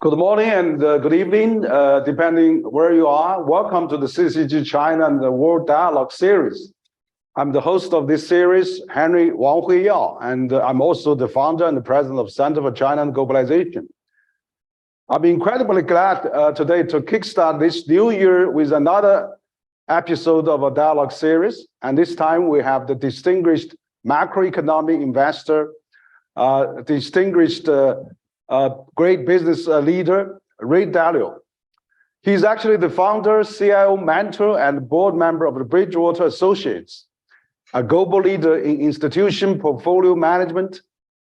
Good morning and good evening, depending where you are. Welcome to the CCG China and the World Dialogue series. I'm the host of this series, Wang Huiyao, and I'm also the founder and the president of Center for China and Globalization. I'm incredibly glad today to kickstart this new year with another episode of a dialogue series. And this time we have the distinguished macroeconomic investor, distinguished great business leader, Ray Dalio. He's actually the founder, CIO mentor, and board member of the Bridgewater Associates, a global leader in institution portfolio management,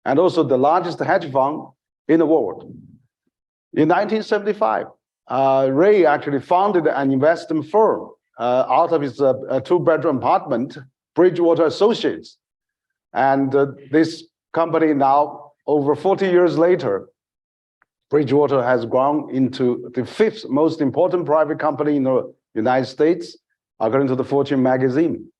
and also the largest hedge fund in the world. In 1975, Ray actually founded an investment firm out of his two-bedroom apartment, Bridgewater Associates. And this company now, over 40 years later, Bridgewater has grown into the fifth most important private company in the United States, according to the Fortune magazine.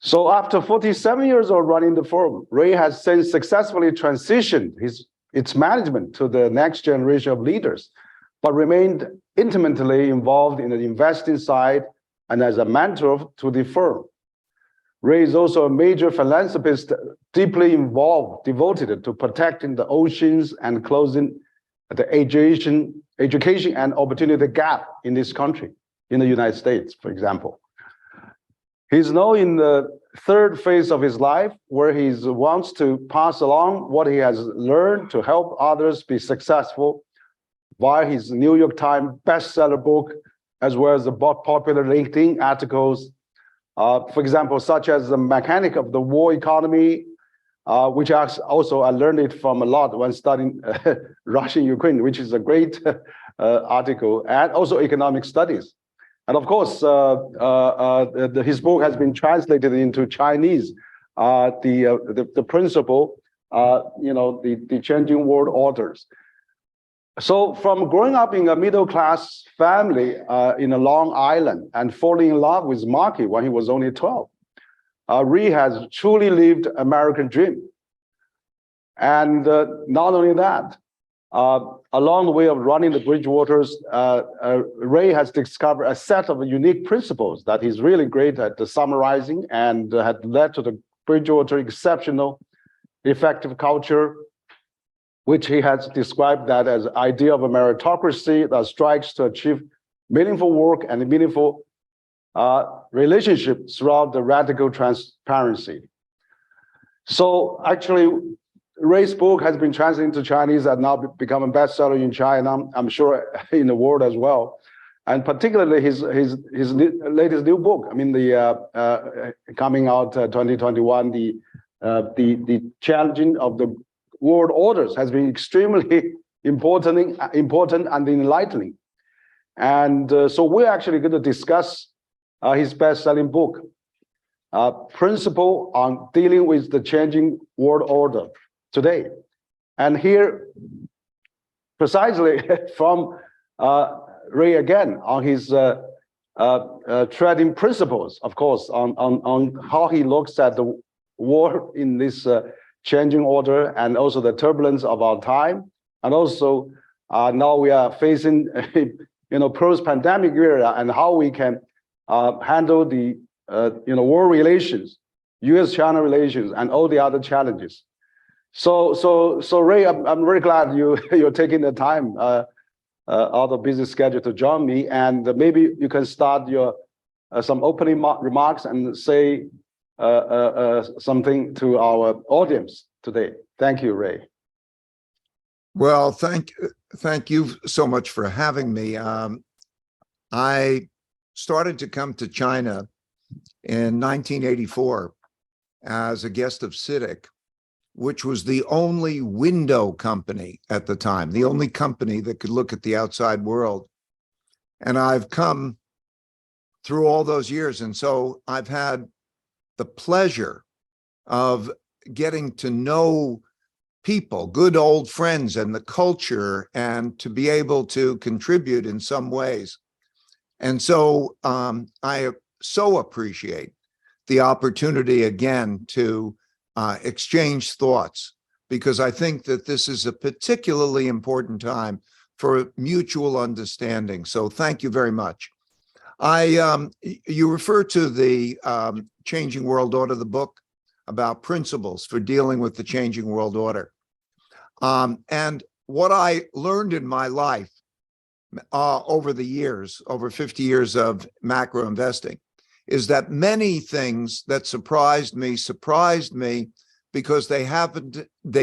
So after 47 years of running the firm, Ray has since successfully transitioned its management to the next generation of leaders, but remained intimately involved in the investing side and as a mentor to the firm. Ray is also a major philanthropist, deeply involved, devoted to protecting the oceans and closing the education and opportunity gap in this country, in the United States, for example. He's now in the third phase of his life, where he wants to pass along what he has learned to help others be successful via his New York Times bestseller book, as well as the popular LinkedIn articles, for example, such as The Mechanic of the War Economy, which I learned it from a lot when studying Russia-Ukraine, which is a great article, and also economic studies. And of course, his book has been translated into Chinese, the principle, the changing world orders. So from growing up in a middle-class family in a Long Island and falling in love with market when he was only 12, Ray has truly lived American dream. And not only that, along the way of running the Bridgewaters, Ray has discovered a set of unique principles that he's really great at summarizing, and had led to the Bridgewater exceptional, effective culture, which he has described that as idea of a meritocracy that strives to achieve meaningful work and meaningful relationship throughout the radical transparency. So actually, Ray's book has been translated into Chinese and now become a bestseller in China, I'm sure in the world as well. And particularly his latest new book, coming out 2021, the challenging of the world orders has been extremely important and enlightening. And so we're actually going to discuss his best-selling book, Principle on Dealing with the Changing World Order today. And here, precisely from Ray again, on his treading principles, of course, on how he looks at the war in this changing order, and also the turbulence of our time, and also now we are facing post-pandemic era, and how we can handle the world relations, U.S.-China relations, and all the other challenges. So Ray, I'm very glad you're taking the time out of busy schedule to join me, and maybe you can start your some opening remarks and say something to our audience today. Thank you, Ray. Well, thank you so much for having me. I started to come to China in 1984 as a guest of CITIC, which was the only window company at the time, the only company that could look at the outside world. And I've come through all those years. And so I've had the pleasure of getting to know people, good old friends, and the culture, and to be able to contribute in some ways. And so I so appreciate the opportunity again to exchange thoughts because I think that this is a particularly important time for mutual understanding. So thank you very much. You refer to the Changing World Order, the book about principles for dealing with the changing world order. And what I learned in my life over the years, over 50 years of macro investing, is that many things that surprised me because they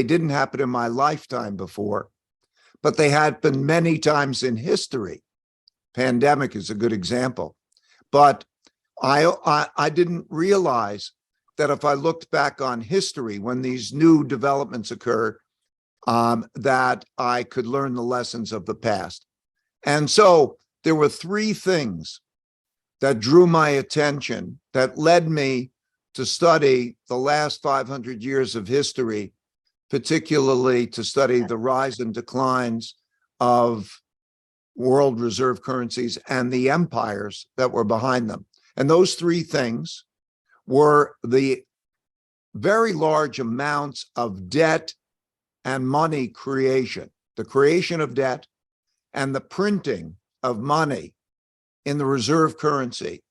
didn't happen in my lifetime before, but they happened many times in history. Pandemic is a good example. But I didn't realize that if I looked back on history when these new developments occur, that I could learn the lessons of the past. And so there were three things that drew my attention that led me to study the last 500 years of history, particularly to study the rise and declines of world reserve currencies and the empires that were behind them. And those three things were the very large amounts of debt and money creation, the creation of debt and the printing of money in the reserve currency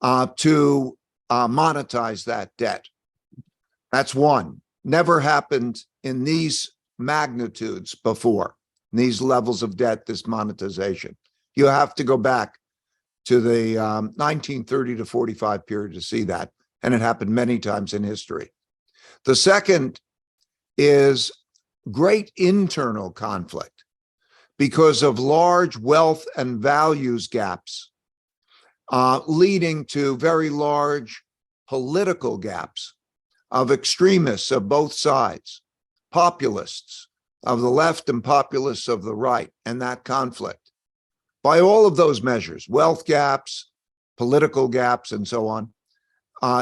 to monetize that debt. That's one. Never happened in these magnitudes before, these levels of debt, this monetization. You have to go back to the 1930 to 45 period to see that, and it happened many times in history. The second is great internal conflict because of large wealth and values gaps, leading to very large political gaps of extremists of both sides, populists of the left and populists of the right, and that conflict. By all of those measures, wealth gaps, political gaps, and so on,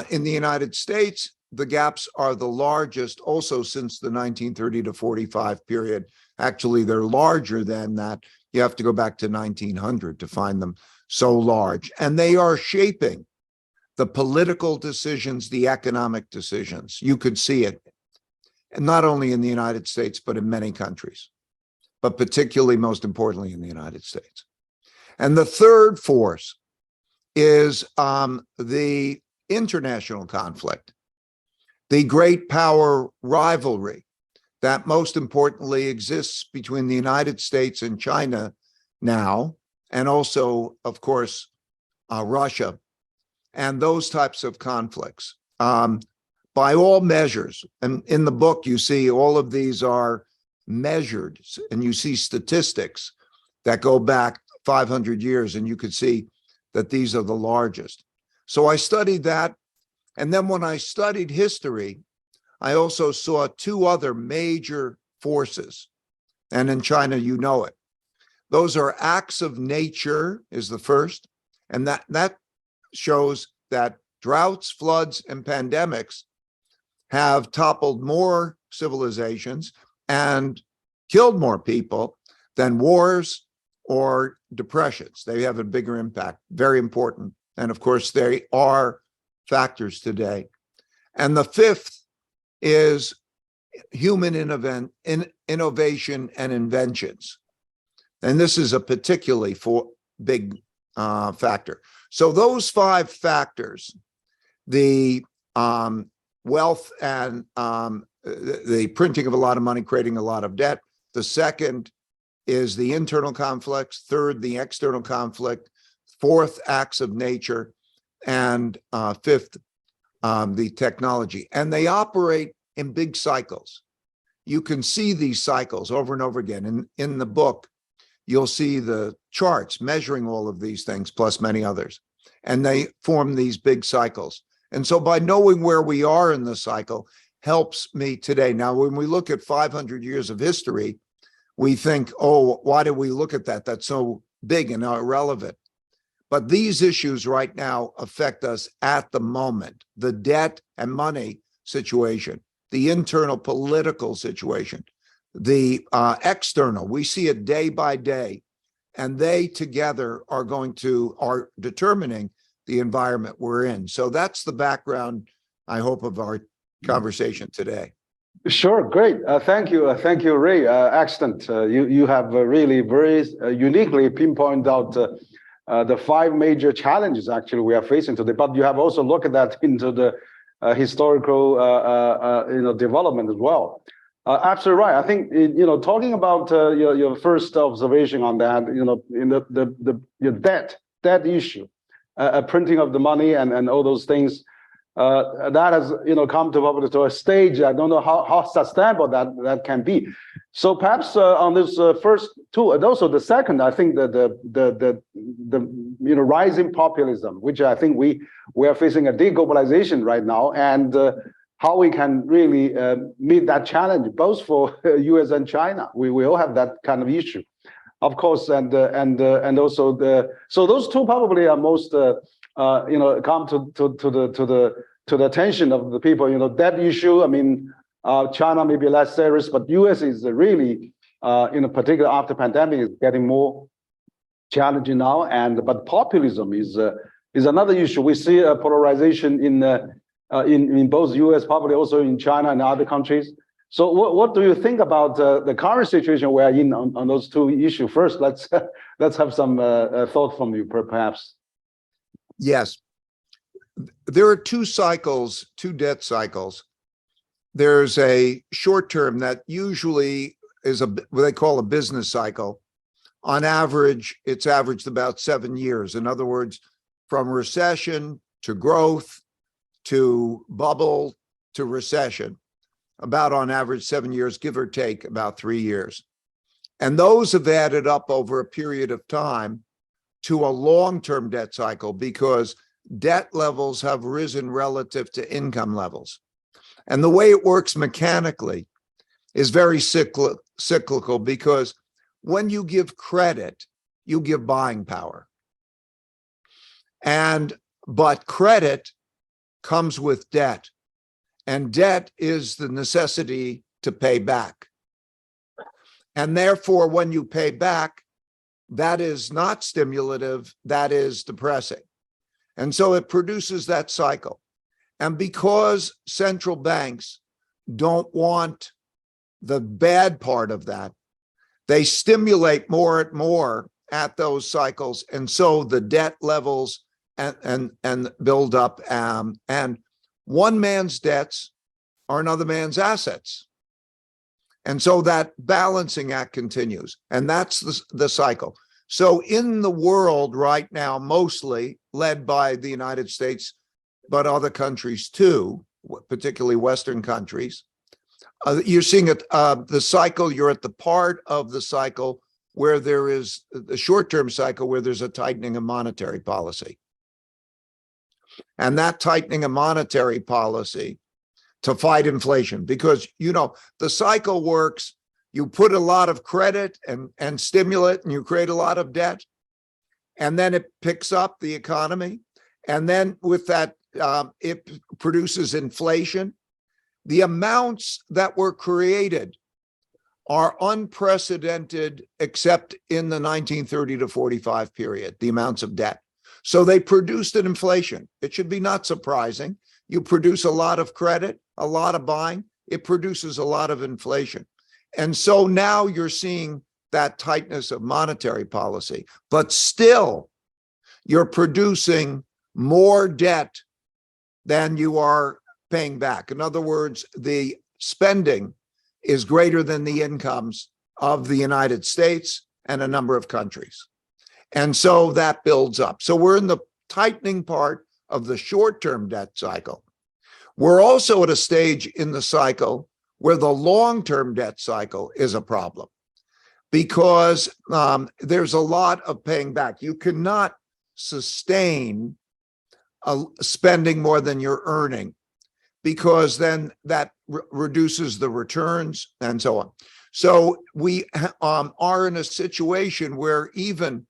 in the United States, the gaps are the largest also since the 1930 to 45 period. Actually, they're larger than that. You have to go back to 1900 to find them so large. And they are shaping the political decisions, the economic decisions. You could see it, and not only in the United States, but in many countries, but particularly, most importantly, in the United States. And the third force is the international conflict, the great power rivalry that most importantly exists between the United States and China now, and also, of course, Russia, and those types of conflicts. By all measures, and in the book, you see all of these are measured, and you see statistics that go back 500 years, and you could see that these are the largest. So I studied that. And then when I studied history, I also saw two other major forces. And in China, you know it. Those are acts of nature is the first. And that shows that droughts, floods, and pandemics have toppled more civilizations and killed more people than wars or depressions. They have a bigger impact, very important. And of course, they are factors today. And the fifth is human innovation and inventions. And this is a particularly big factor. So those five factors, the wealth and the printing of a lot of money, creating a lot of debt. The second is the internal conflicts. Third, the external conflict. Fourth, acts of nature. And fifth, the technology. And they operate in big cycles. You can see these cycles over and over again. In the book, you'll see the charts measuring all of these things, plus many others. And they form these big cycles. And so by knowing where we are in the cycle helps me today. Now, when we look at 500 years of history, we think, oh, why do we look at that? That's so big and irrelevant. But these issues right now affect us at the moment. The debt and money situation, the internal political situation, the external, we see it day by day, and they together are determining the environment we're in. So that's the background, I hope, of our conversation today. Sure, great. Thank you, Ray. Excellent. You have really very uniquely pinpointed out the five major challenges actually we are facing today. But you have also looked at that into the historical development as well. Absolutely right. I think talking about your first observation on that, in your debt issue, printing of the money and all those things. That has come to a stage. I don't know how sustainable that can be. So perhaps on this first two, and also the second, I think that the rising populism, which I think we are facing a deglobalization right now, and how we can really meet that challenge, both for U.S. and China. We all have that kind of issue, of course, and also so those two probably are most come to the attention of the people. That issue. I mean, China may be less serious, but U.S. is really, in particular after pandemic, is getting more challenging now. But populism is another issue. We see a polarization in both U.S., probably also in China and other countries. So what do you think about the current situation we're in on those two issues? First, let's have some thought from you, perhaps. Yes. There are two debt cycles. There's a short term that usually is what they call a business cycle. On average, it's averaged about 7 years. In other words, from recession to growth to bubble to recession, about on average 7 years, give or take about 3 years. And those have added up over a period of time to a long-term debt cycle because debt levels have risen relative to income levels. And the way it works mechanically is very cyclical because when you give credit, you give buying power. But credit comes with debt, and debt is the necessity to pay back. And therefore, when you pay back, that is not stimulative, that is depressing. And so it produces that cycle. And because central banks don't want the bad part of that, they stimulate more and more at those cycles. And so the debt levels and build up. And one man's debts are another man's assets. And so that balancing act continues. And that's the cycle. So in the world right now, mostly led by the United States, but other countries too, particularly Western countries, you're seeing the cycle, you're at the part of the cycle where there is the short-term cycle where there's a tightening of monetary policy. And that tightening of monetary policy to fight inflation, because, the cycle works. You put a lot of credit and stimulate, and you create a lot of debt, and then it picks up the economy. And then with that, it produces inflation. The amounts that were created are unprecedented, except in the 1930 to 45 period, the amounts of debt. So they produced an inflation. It should be not surprising. You produce a lot of credit, a lot of buying, it produces a lot of inflation. And so now you're seeing that tightness of monetary policy, but still you're producing more debt than you are paying back. In other words, the spending is greater than the incomes of the United States and a number of countries. And so that builds up. So we're in the tightening part of the short-term debt cycle. We're also at a stage in the cycle where the long-term debt cycle is a problem because there's a lot of paying back. You cannot sustain spending more than you're earning because then that reduces the returns and so on. So we are in a situation where even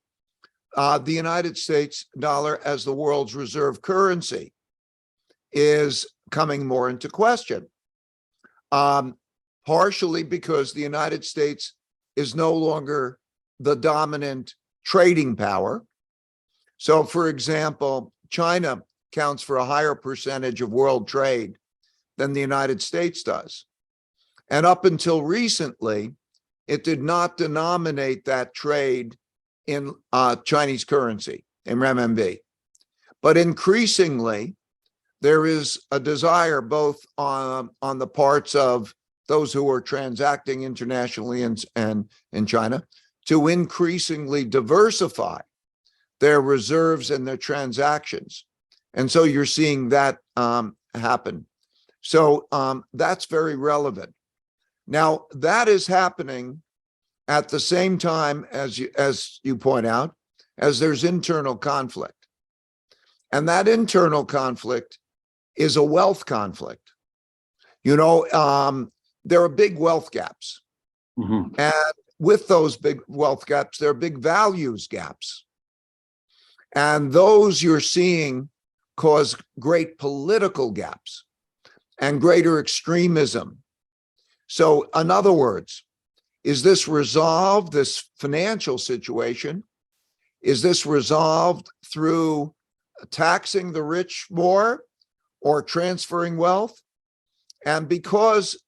the United States dollar as the world's reserve currency is coming more into question. Partially because the United States is no longer the dominant trading power. So, for example, China counts for a higher percentage of world trade than the United States does. And up until recently, it did not denominate that trade in Chinese currency, in renminbi. But increasingly, there is a desire both on the parts of those who are transacting internationally and in China to increasingly diversify their reserves and their transactions. And so you're seeing that happen. So that's very relevant. Now, that is happening at the same time, as you point out, as there's internal conflict. And that internal conflict is a wealth conflict. You know, there are big wealth gaps. Mm-hmm. And with those big wealth gaps, there are big values gaps. And those you're seeing cause great political gaps and greater extremism. So, in other words, is this resolved, this financial situation? Is this resolved through taxing the rich more or transferring wealth? And because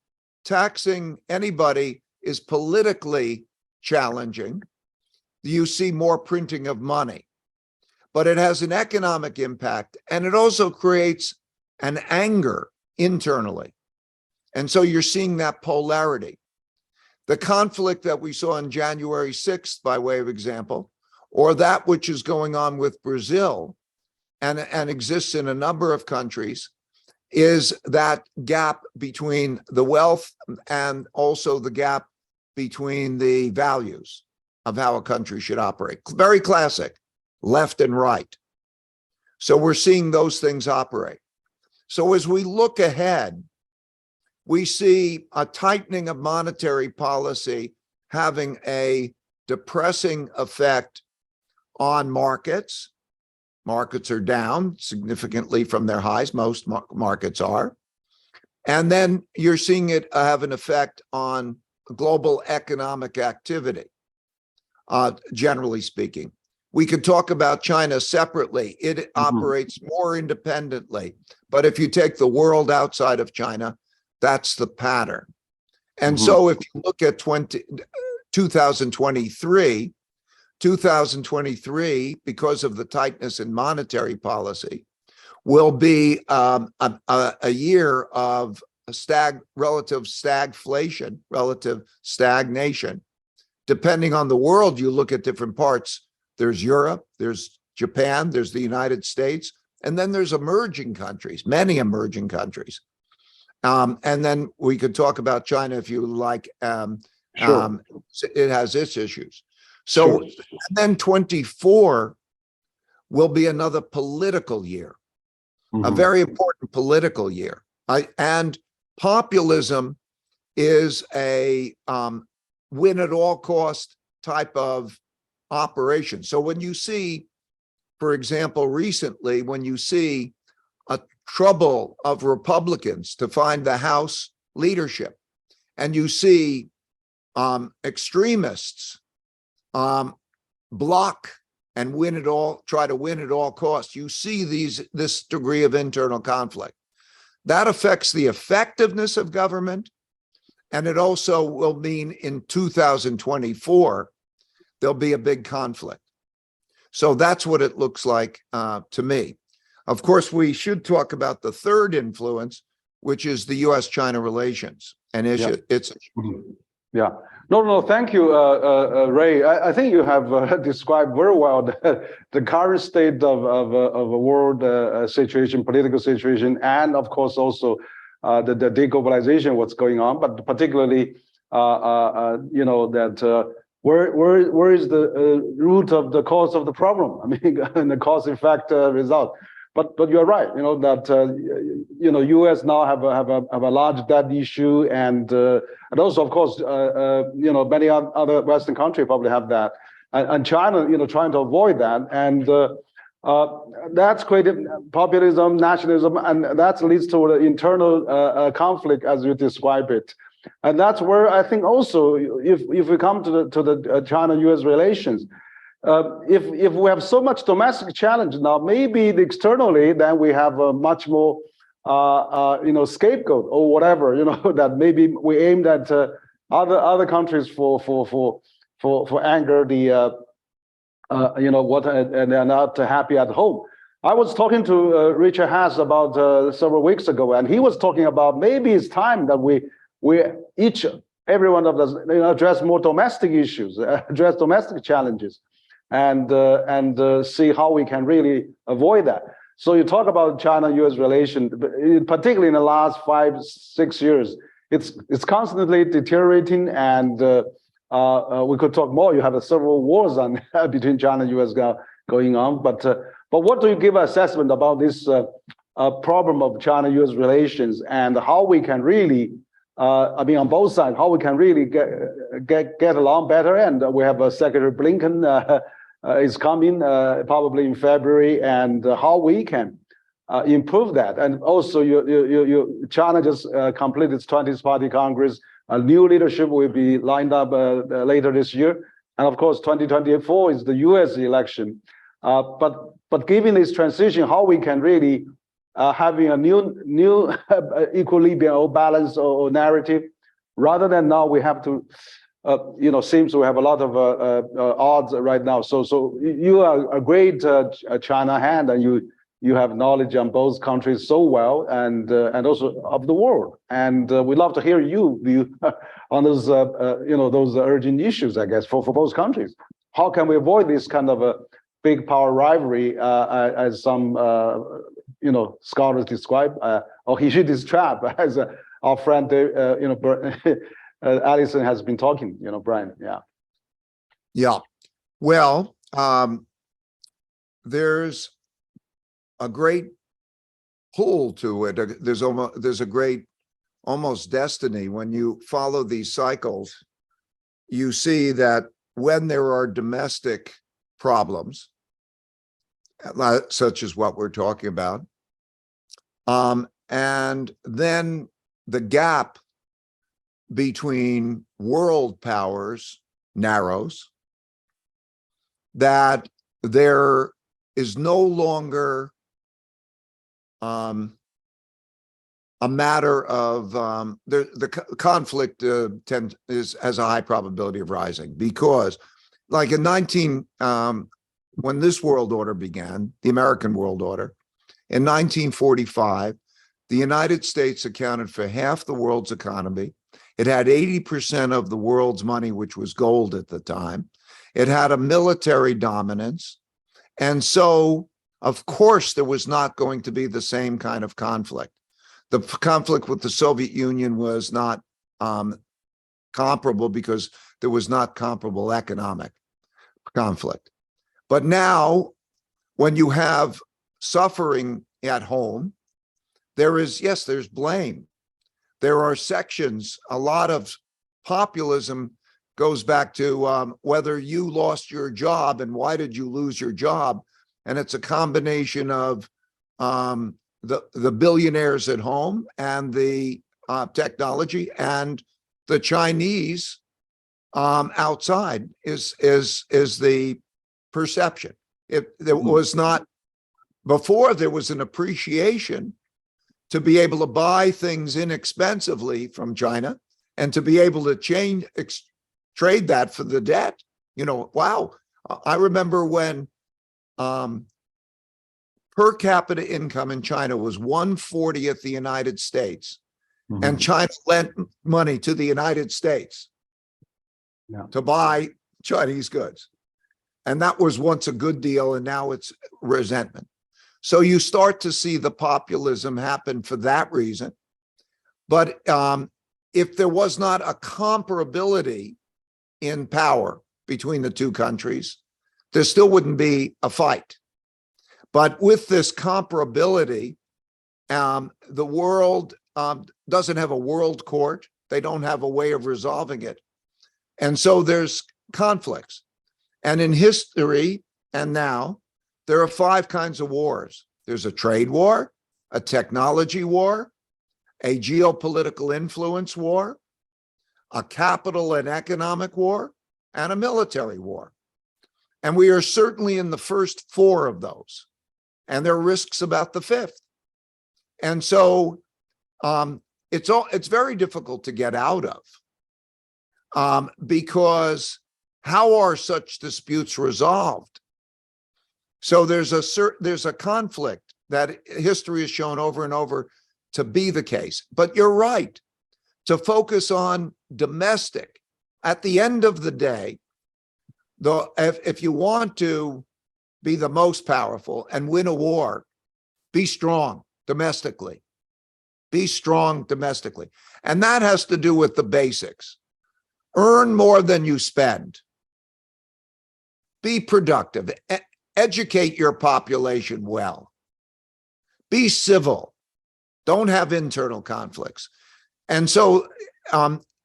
taxing anybody is politically challenging, you see more printing of money. But it has an economic impact, and it also creates an anger internally. And so you're seeing that polarity. The conflict that we saw on January 6th, by way of example, or that which is going on with Brazil and exists in a number of countries, is that gap between the wealth and also the gap between the values of how a country should operate. Very classic, left and right. So we're seeing those things operate. So as we look ahead, we see a tightening of monetary policy having a depressing effect on markets. Markets are down significantly from their highs. Most markets are. And then you're seeing it have an effect on global economic activity, generally speaking. We could talk about China separately. It operates more independently. But if you take the world outside of China, that's the pattern. And so if you look at 2023, because of the tightness in monetary policy, will be a year of relative stagflation, relative stagnation. Depending on the world, you look at different parts. There's Europe, there's Japan, there's the United States, and then there's emerging countries, many emerging countries. And then we could talk about China if you like. Sure. It has its issues. So and then 24 will be another political year, a very important political year. And populism is a win at all cost type of operation. So when you see, for example, recently, when you see a trouble of Republicans to find the House leadership, and you see extremists block and try to win at all costs, you see this degree of internal conflict. That affects the effectiveness of government, and it also will mean in 2024 there'll be a big conflict. So that's what it looks like to me. Of course, we should talk about the third influence, which is the U.S.-China relations and issue. Yeah. No, thank you, Ray. I think you have described very well the current state of a world situation, political situation, and of course also the deglobalization, what's going on, but particularly, that where is the root of the cause of the problem? I mean, and the cause-effect result. But you're right. That U.S. now have a large debt issue, and also of course many other Western countries probably have that, and China trying to avoid that, and that's created populism, nationalism, and that leads to the internal conflict as you describe it. And that's where I think also, if we come to the China-U.S. relations, if we have so much domestic challenge now, maybe externally, then we have a much more scapegoat or whatever, that maybe we aimed at other countries for anger and they're not happy at home. I was talking to Richard Haass about several weeks ago, and he was talking about maybe it's time that every one of us, address more domestic issues, address domestic challenges, and see how we can really avoid that. So you talk about China-US relation, particularly in the last 5-6 years, it's constantly deteriorating, and we could talk more. You have several wars between China and US going on, but what do you give an assessment about this problem of China-US relations, and how we can really, on both sides, how we can really get along better? And we have Secretary Blinken is coming probably in February, and how we can improve that. And also, China just completed its 20th Party Congress. A new leadership will be lined up later this year, and of course, 2024 is the U.S. election. But given this transition, how we can really having a new equilibrium or balance or narrative, rather than now we have to. Seems we have a lot of odds right now. So you are a great China hand, and you have knowledge on both countries so well, and also of the world. And we'd love to hear you view on those those urgent issues, I guess, for both countries. How can we avoid this kind of a big power rivalry, as some scholars describe, or His trap, as our friend Allison has been talking, Brian. Yeah. Well, there's a great pull to it. There's a great almost destiny. When you follow these cycles, you see that when there are domestic problems, such as what we're talking about, and then the gap between world powers narrows, that there is no longer a matter of the conflict has a high probability of rising, because like when this world order began, the American world order, in 1945, the United States accounted for half the world's economy. It had 80% of the world's money, which was gold at the time. It had a military dominance. And so, of course, there was not going to be the same kind of conflict. The conflict with the Soviet Union was not comparable because there was not comparable economic conflict. But now, when you have suffering at home, there's blame. There are sections, a lot of populism goes back to whether you lost your job and why did you lose your job? And it's a combination of the billionaires at home and the technology, and the Chinese outside is the perception. There was not, before there was an appreciation to be able to buy things inexpensively from China and to be able to trade that for the debt. Wow. I remember when per capita income in China was 1/40th the United States, and China lent money to the United States to buy Chinese goods. And that was once a good deal, and now it's resentment. So you start to see the populism happen for that reason. But if there was not a comparability in power between the two countries, there still wouldn't be a fight. But with this comparability, the world doesn't have a world court. They don't have a way of resolving it. And so there's conflicts. And in history and now, there are 5 kinds of wars. There's a trade war, a technology war, a geopolitical influence war, a capital and economic war, and a military war. And we are certainly in the first 4 of those. And there are risks about the 5th. And so it's very difficult to get out of, because how are such disputes resolved? So there's a conflict that history has shown over and over to be the case. But you're right, to focus on domestic. At the end of the day, if you want to be the most powerful and win a war, be strong domestically. Be strong domestically. And that has to do with the basics. Earn more than you spend. Be productive. Educate your population well. Be civil. Don't have internal conflicts. And so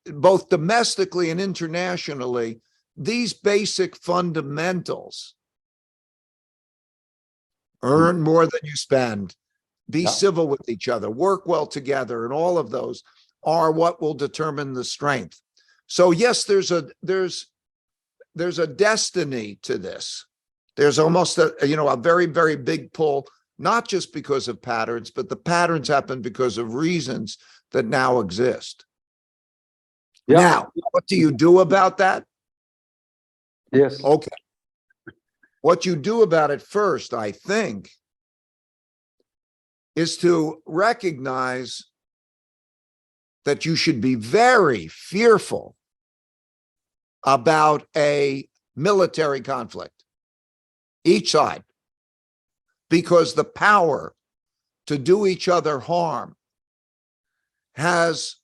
both domestically and internationally, these basic fundamentals, earn more than you spend, be civil with each other, work well together, and all of those are what will determine the strength. So yes, there's a destiny to this. There's almost a very, very big pull, not just because of patterns, but the patterns happen because of reasons that now exist. Yeah. Now, what do you do about that? Yes. Okay. What you do about it first, I think, is to recognize that you should be very fearful about a military conflict, each side, because the power to do each other harm has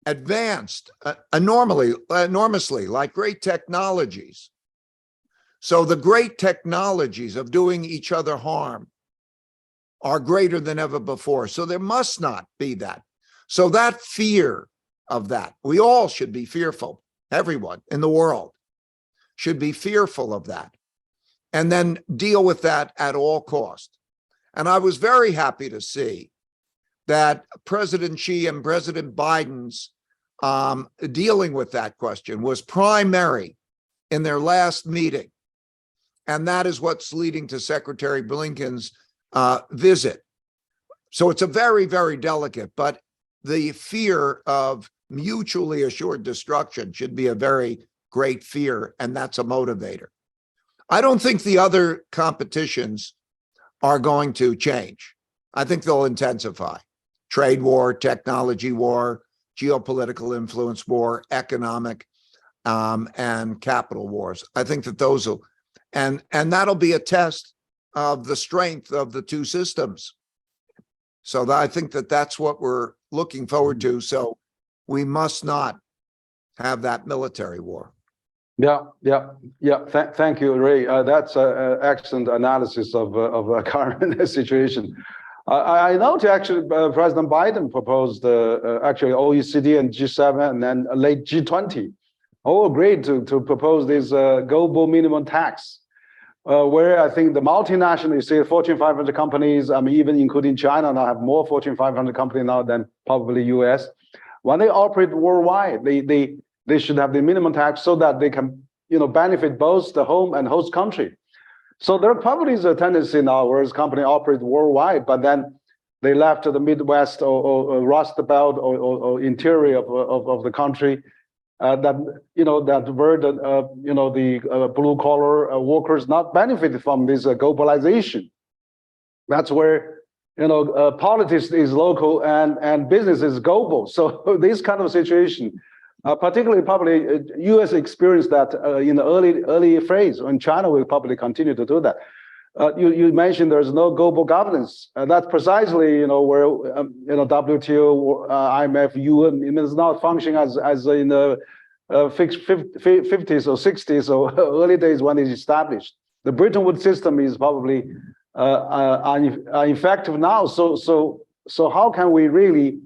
advanced enormously, like great technologies. So the great technologies of doing each other harm are greater than ever before. So there must not be that. So that fear of that, we all should be fearful. Everyone in the world should be fearful of that, and then deal with that at all cost. And I was very happy to see that President Xi and President Biden's dealing with that question was primary in their last meeting. And that is what's leading to Secretary Blinken's visit. So it's a very, very delicate, but the fear of mutually assured destruction should be a very great fear, and that's a motivator. I don't think the other competitions are going to change. I think they'll intensify. Trade war, technology war, geopolitical influence war, economic and capital wars. I think that those will, and that'll be a test of the strength of the two systems. So I think that that's what we're looking forward to. So we must not have that military war. Yeah. Thank you, Ray. That's an excellent analysis of the current situation. I note actually President Biden proposed actually OECD and G7 and then late G20 all agreed to propose this global minimum tax, where I think the multinational, you see, Fortune 500 companies, I mean, even including China now have more Fortune 500 companies now than probably US. When they operate worldwide, they should have the minimum tax so that they can, benefit both the home and host country. So there probably is a tendency now where this company operates worldwide, but then they left to the Midwest or Rust Belt or interior of the country, that where the blue collar workers not benefit from this globalization. That's where politics is local and business is global. So this kind of situation, particularly probably U.S. experienced that in the early phase, and China will probably continue to do that. You mentioned there's no global governance. That's precisely where WTO, IMF, UN is not functioning as in the 50s or 60s or early days when it's established. The Bretton Woods system is probably ineffective now. So how can we really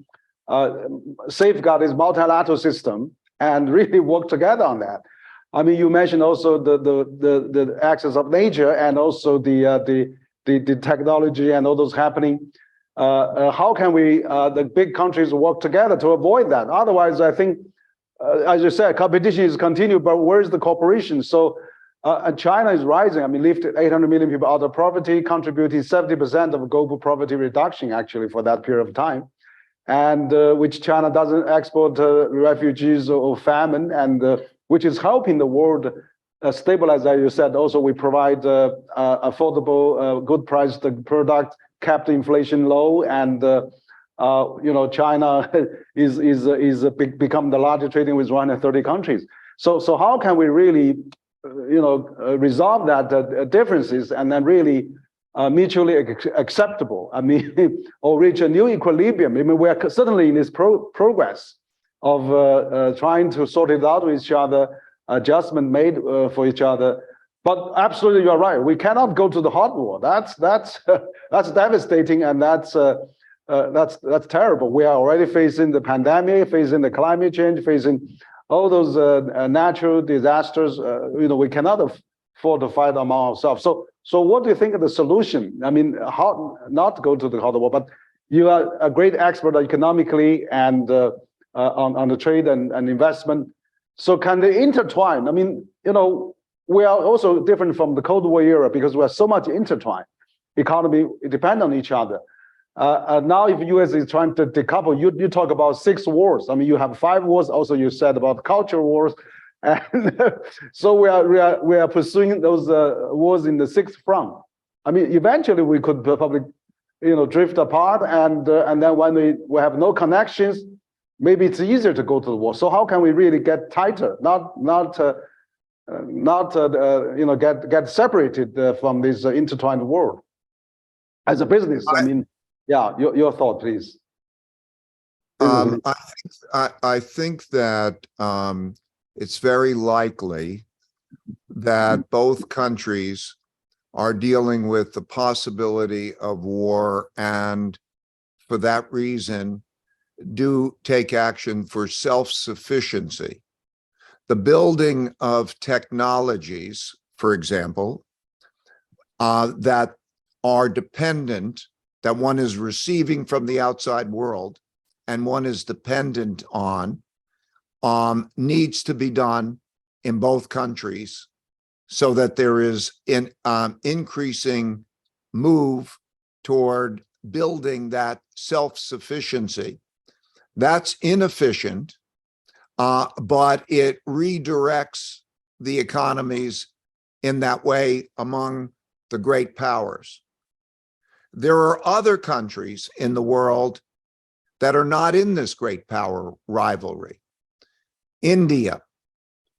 safeguard this multilateral system and really work together on that? I mean, you mentioned also the access of nature and also the technology and all those happening. How can we, the big countries, work together to avoid that? Otherwise, I think, as you said, competition is continued, but where's the cooperation? So And China is rising. I mean, lifted 800 million people out of poverty, contributing 70% of global poverty reduction, actually, for that period of time. And which China doesn't export refugees or famine, and which is helping the world stabilize, as you said. Also, we provide affordable, good priced product, kept inflation low, and China is become the largest trading with 130 countries. So how can we really resolve that differences and then really mutually acceptable? I mean, or reach a new equilibrium. I mean, we are certainly in this progress of trying to sort it out with each other, adjustment made for each other. But absolutely, you're right. We cannot go to the hot war. That's devastating, and that's terrible. We are already facing the pandemic, facing the climate change, facing all those natural disasters. We cannot afford to fight among ourselves. So what do you think of the solution? I mean, how not go to the hot war? But you are a great expert economically and on the trade and investment. So can they intertwine? I mean, we are also different from the Cold War era because we are so much intertwined. Economy depend on each other. Now, if U.S. is trying to decouple, you talk about 6 wars. I mean, you have 5 wars. Also, you said about culture wars, and so we are pursuing those wars in the 6th front. I mean, eventually we could probably, drift apart, and then when we have no connections, maybe it's easier to go to the war. So how can we really get tighter, not get separated from this intertwined world as a business? I mean. Yeah, your thought, please. I think that it's very likely that both countries are dealing with the possibility of war, and for that reason, do take action for self-sufficiency. The building of technologies, for example, that are dependent, that one is receiving from the outside world and one is dependent on, needs to be done in both countries so that there is an increasing move toward building that self-sufficiency. That's inefficient, but it redirects the economies in that way among the great powers. There are other countries in the world that are not in this great power rivalry. India,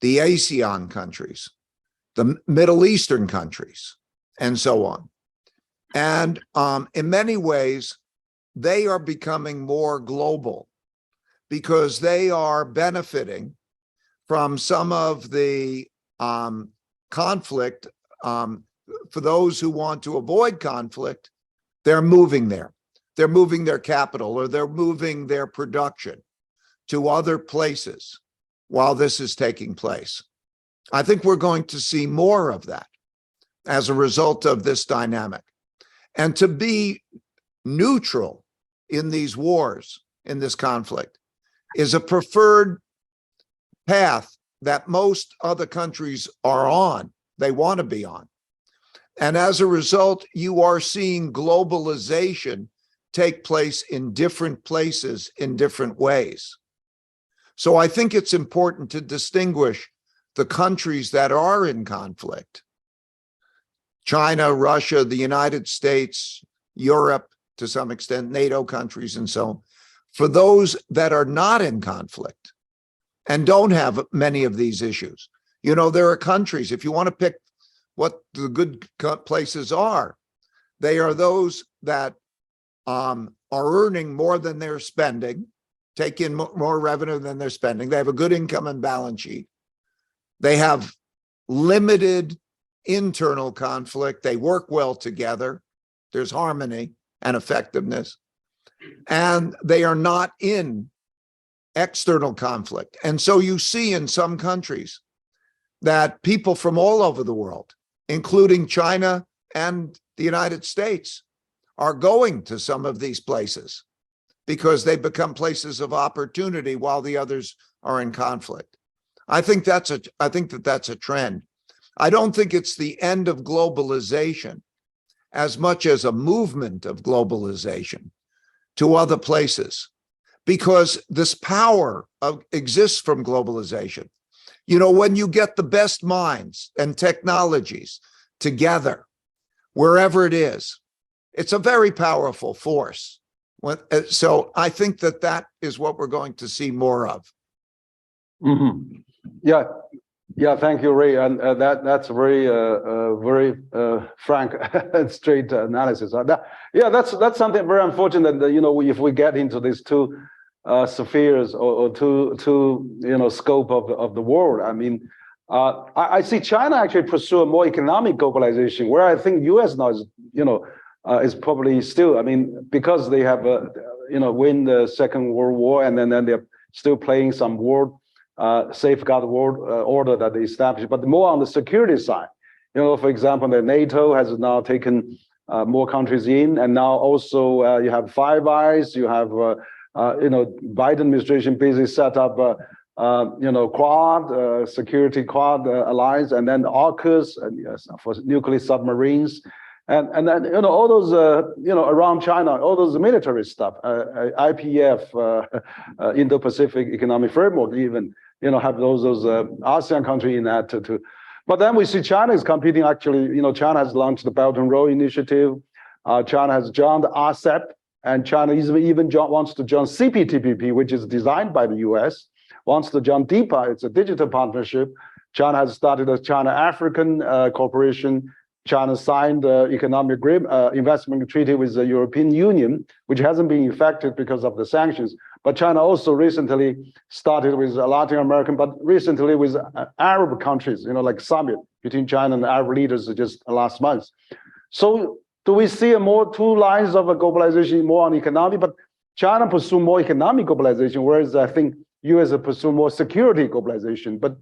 the ASEAN countries, the Middle Eastern countries, and so on. And in many ways, they are becoming more global because they are benefiting from some of the conflict. For those who want to avoid conflict, they're moving there. They're moving their capital, or they're moving their production to other places while this is taking place. I think we're going to see more of that as a result of this dynamic. And to be neutral in these wars, in this conflict, is a preferred path that most other countries are on, they want to be on. And as a result, you are seeing globalization take place in different places in different ways. So I think it's important to distinguish the countries that are in conflict: China, Russia, the United States, Europe, to some extent, NATO countries, and so on. For those that are not in conflict and don't have many of these issues, there are countries, if you want to pick what the good places are, they are those that are earning more than they're spending, take in more revenue than they're spending. They have a good income and balance sheet. They have limited internal conflict. They work well together. There's harmony and effectiveness. And they are not in external conflict. And so you see in some countries that people from all over the world, including China and the United States, are going to some of these places because they become places of opportunity while the others are in conflict. I think that's a trend. I don't think it's the end of globalization as much as a movement of globalization to other places, because this power exists from globalization. You know, when you get the best minds and technologies together, wherever it is, it's a very powerful force. So I think that that is what we're going to see more of. Mm-hmm. Yeah, thank you, Ray, and that's very frank and straight analysis. That's something very unfortunate that, you know, if we get into these two spheres or two scope of the world. I mean, I see China actually pursue a more economic globalization, where I think U.S. now is is probably still. I mean, because they have win the Second World War, and then they're still playing some world. Safeguard world order that they established, but more on the security side. You know, for example, the NATO has now taken more countries in, and now also you have Five Eyes. You have Biden administration basically set up Quad security Quad alliance, and then AUKUS for nuclear submarines, and then all those around China, all those military stuff, IPF, Indo-Pacific Economic Framework, even. Have those ASEAN countries in that too. But then we see China is competing. Actually, China has launched the Belt and Road Initiative. China has joined RCEP, and China even wants to join CPTPP, which is designed by the US. Wants to join DIPA. It's a digital partnership. China has started a China-African Corporation. China signed economic investment treaty with the European Union, which hasn't been effective because of the sanctions. But China also recently started with Latin American, but recently with Arab countries, like summit between China and Arab leaders just last month. So do we see two lines of a globalization, more on economic, but China pursue more economic globalization, whereas I think US pursue more security globalization. But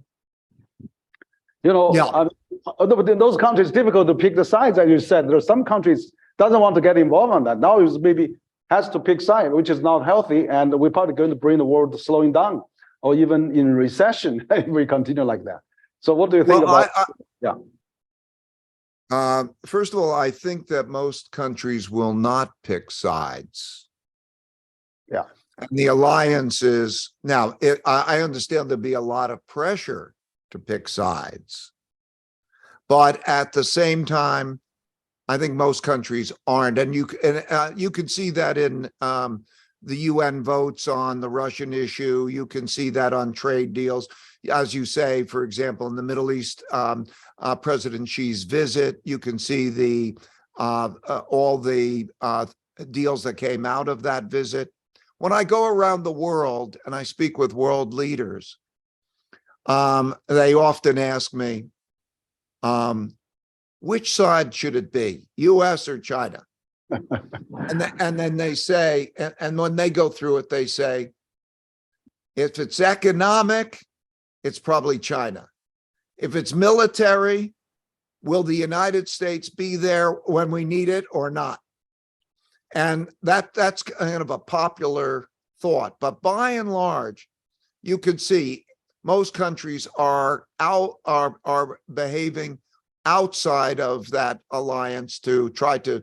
but in those countries, it's difficult to pick the sides, as you said. There are some countries doesn't want to get involved on that. Now it's maybe has to pick side, which is not healthy, and we're probably going to bring the world slowing down, or even in recession if we continue like that. So what do you think about? First of all, I think that most countries will not pick sides. Yeah. And the alliances now. I understand there'll be a lot of pressure to pick sides, but at the same time, I think most countries aren't, and you can see that in the UN votes on the Russian issue. You can see that on trade deals, as you say. For example, in the Middle East, President Xi's visit. You can see all the deals that came out of that visit. When I go around the world and I speak with world leaders, they often ask me, which side should it be, US or China? and then they say, and when they go through it, they say, if it's economic, it's probably China. If it's military, will the United States be there when we need it or not? And that's kind of a popular thought. But by and large, you could see most countries are behaving outside of that alliance to try to,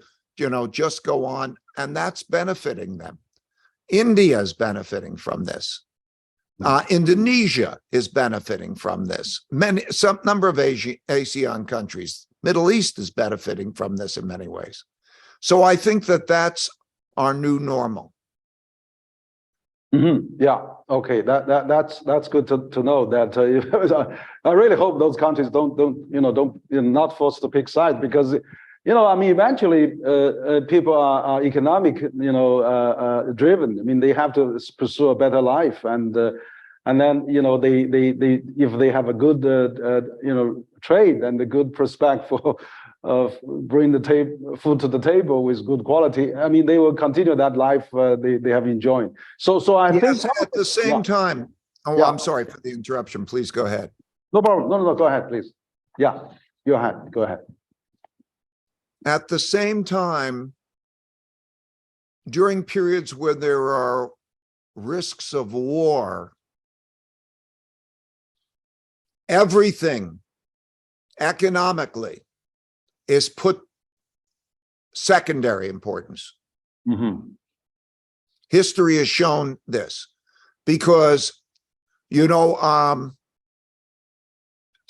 just go on, and that's benefiting them. India is benefiting from this. Indonesia is benefiting from this. Some number of ASEAN countries, Middle East is benefiting from this in many ways. So I think that that's our new normal. Mm-hmm. Yeah. Okay. That's good to know. That I really hope those countries don't not forced to pick sides, because eventually people are economic driven. I mean, they have to pursue a better life, and then they if they have a good trade and a good prospect for bring the food to the table with good quality, I mean, they will continue that life they have enjoyed. So I think at the same time. Oh, yeah. I'm sorry for the interruption. Please go ahead. No problem. No. Go ahead, please. Yeah, go ahead. At the same time, during periods where there are risks of war, everything economically is put secondary importance. Mm-hmm. History has shown this because,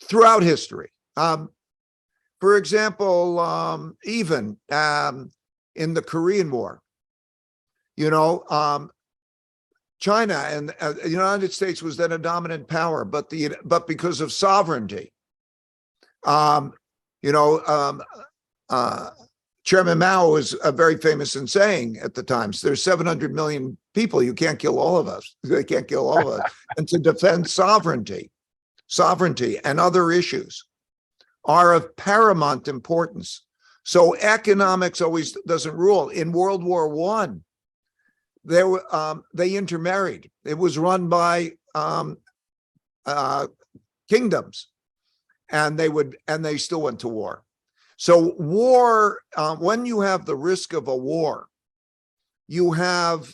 throughout history, for example, even in the Korean War, China and the United States was then a dominant power, but because of sovereignty, Chairman Mao was very famous in saying at the time, there's 700 million people, you can't kill all of us. They can't kill all of us. And to defend sovereignty and other issues are of paramount importance. So economics always doesn't rule. In World War I, they intermarried. It was run by kingdoms, and they still went to war. So war, when you have the risk of a war, you have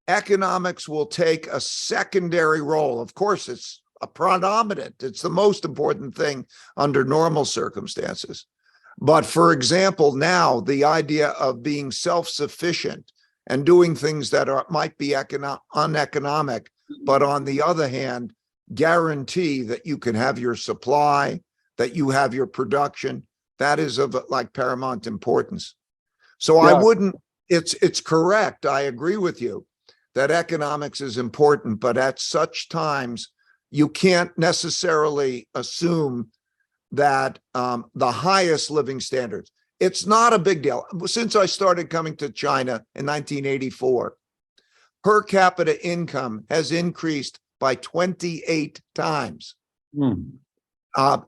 economics will take a secondary role. Of course, it's a predominant. It's the most important thing under normal circumstances. But for example, now the idea of being self-sufficient and doing things that might be uneconomic, but on the other hand, guarantee that you can have your supply, that you have your production, that is of like paramount importance. So yeah. I wouldn't, it's correct. I agree with you that economics is important, but at such times, you can't necessarily assume that the highest living standards. It's not a big deal. Since I started coming to China in 1984, per capita income has increased by 28 times.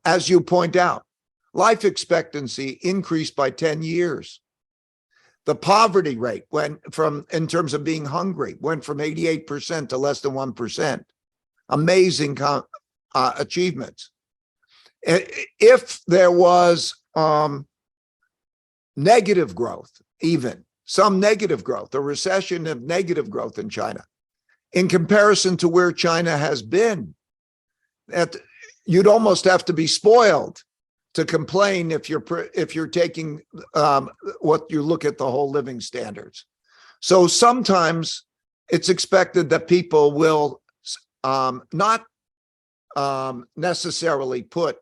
As you point out, life expectancy increased by 10 years. The poverty rate in terms of being hungry, went from 88% to less than 1%. Amazing achievements. If there was negative growth, even some negative growth, a recession of negative growth in China, in comparison to where China has been, you'd almost have to be spoiled to complain if you're taking what you look at the whole living standards. So sometimes it's expected that people will not necessarily put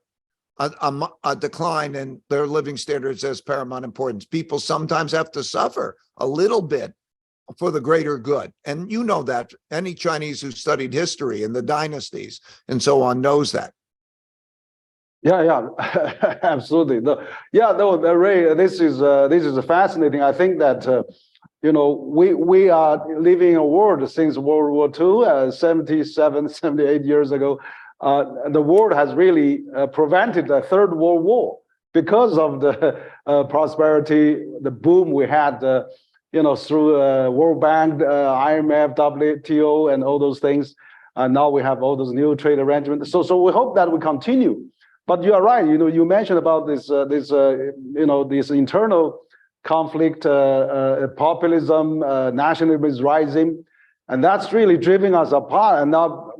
a decline in their living standards as paramount importance. People sometimes have to suffer a little bit for the greater good. And you know that. Any Chinese who studied history and the dynasties and so on knows that. Yeah, absolutely. Ray, this is fascinating. I think that we are living in a world since World War II, 77, 78 years ago. The world has really prevented the Third World War because of the prosperity, the boom we had, through World Bank, IMF, WTO, and all those things. Now we have all those new trade arrangements. So we hope that we continue. But you are right. You mentioned about this internal conflict, populism, nationalism is rising, and that's really driving us apart and now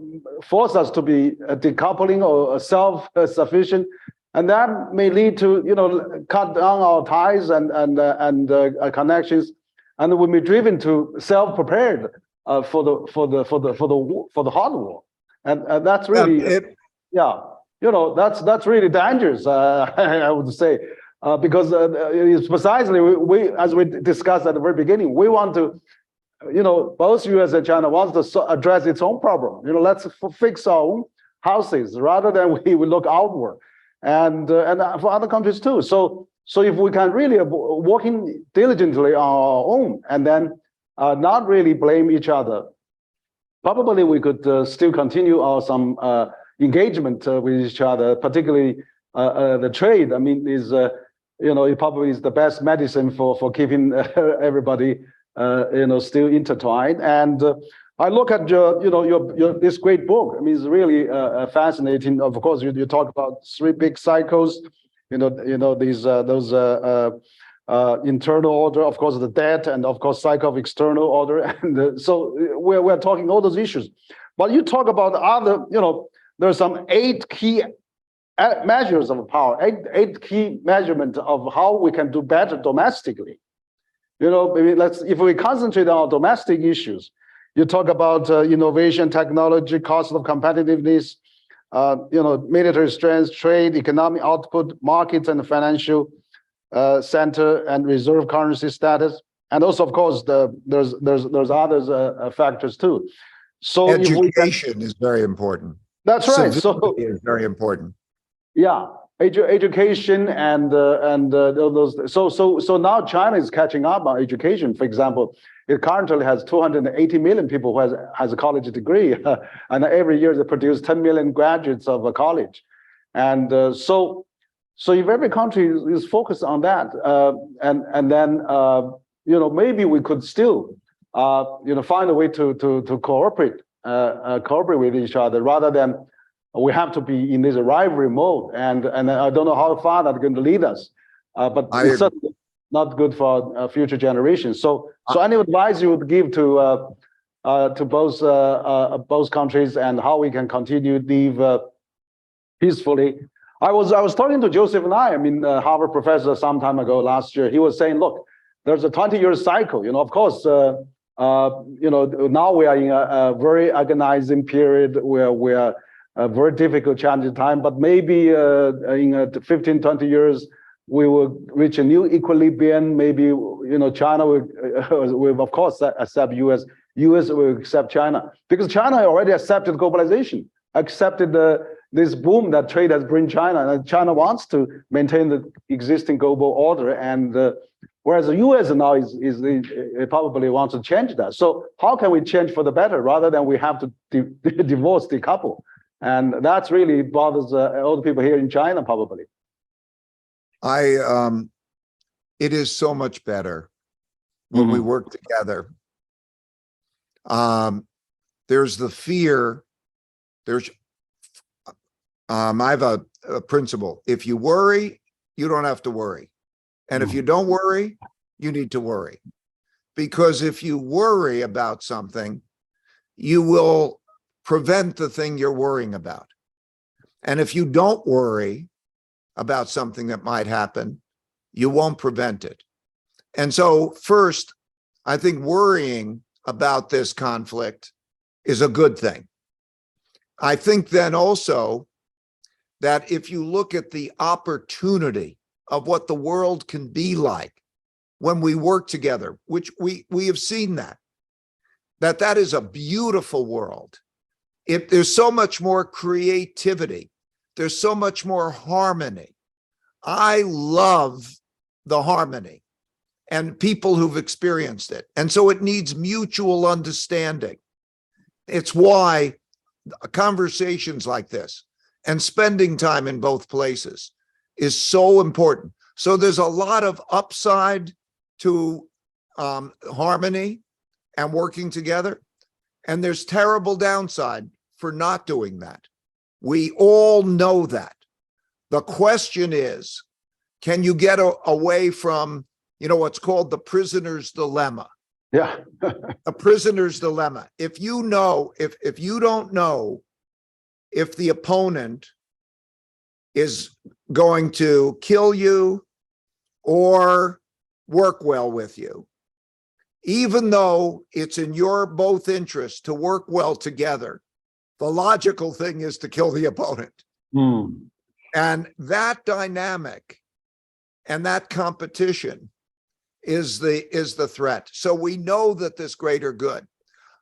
force us to be decoupling or self-sufficient, and that may lead to cut down our ties and connections, and we'll be driven to self-prepared for the hard war, and that's really that's really dangerous. I would say. Because it's precisely, we, as we discussed at the very beginning, we want to, both US and China wants to address its own problem. Let's fix our own houses rather than we look outward, and for other countries too. So if we can really working diligently on our own and then not really blame each other, probably we could still continue some engagement with each other, particularly the trade. I mean, it probably is the best medicine for keeping everybody, still intertwined. And I look at your this great book. I mean, it's really fascinating. Of course, you talk about three big cycles. These those internal order, of course, the debt, and of course, cycle of external order. And so we're talking all those issues. But you talk about other. There's some 8 key measures of power, eight key measurements of how we can do better domestically. You know, maybe if we concentrate on domestic issues, you talk about innovation, technology, cost of competitiveness, military strength, trade, economic output, markets and financial center and reserve currency status, and also, of course, there's other factors too. So education is very important. That's right. So is very important. Yeah, education and those. So now China is catching up on education. For example, it currently has 280 million people who has a college degree, and every year they produce 10 million graduates of a college, and so if every country is focused on that, and then maybe we could still find a way to cooperate with each other rather than we have to be in this rivalry mode, and I don't know how far that's going to lead us, but it's certainly not good for future generations. So any advice you would give to both countries and how we can continue to live peacefully? I was talking to Joseph Nye, Harvard professor, some time ago last year. He was saying, look, there's a 20-year cycle. Of course, now we are in a very agonizing period where we are a very difficult, challenging time, but maybe in 15, 20 years, we will reach a new equilibrium. Maybe, China will of course accept US will accept China, because China already accepted globalization, accepted this boom that trade has bring China, and China wants to maintain the existing global order, and whereas the US now it probably wants to change that. So how can we change for the better rather than we have to divorce, decouple? And that's really bothers all the people here in China, probably. It is so much better when we work together. There's the fear. I have a principle. If you worry, you don't have to worry. And if you don't worry, you need to worry. Because if you worry about something, you will prevent the thing you're worrying about. And if you don't worry about something that might happen, you won't prevent it. And so first, I think worrying about this conflict is a good thing. I think then also that if you look at the opportunity of what the world can be like when we work together, which we have seen that is a beautiful world. There's so much more creativity. There's so much more harmony. I love the harmony and people who've experienced it. And so it needs mutual understanding. It's why conversations like this and spending time in both places is so important. So there's a lot of upside to harmony and working together. And there's terrible downside for not doing that. We all know that. The question is, can you get away from, what's called the prisoner's dilemma? Yeah. A prisoner's dilemma. If you don't know if the opponent is going to kill you or work well with you, even though it's in your both interests to work well together, the logical thing is to kill the opponent. And that dynamic and that competition is the threat. So we know that this greater good.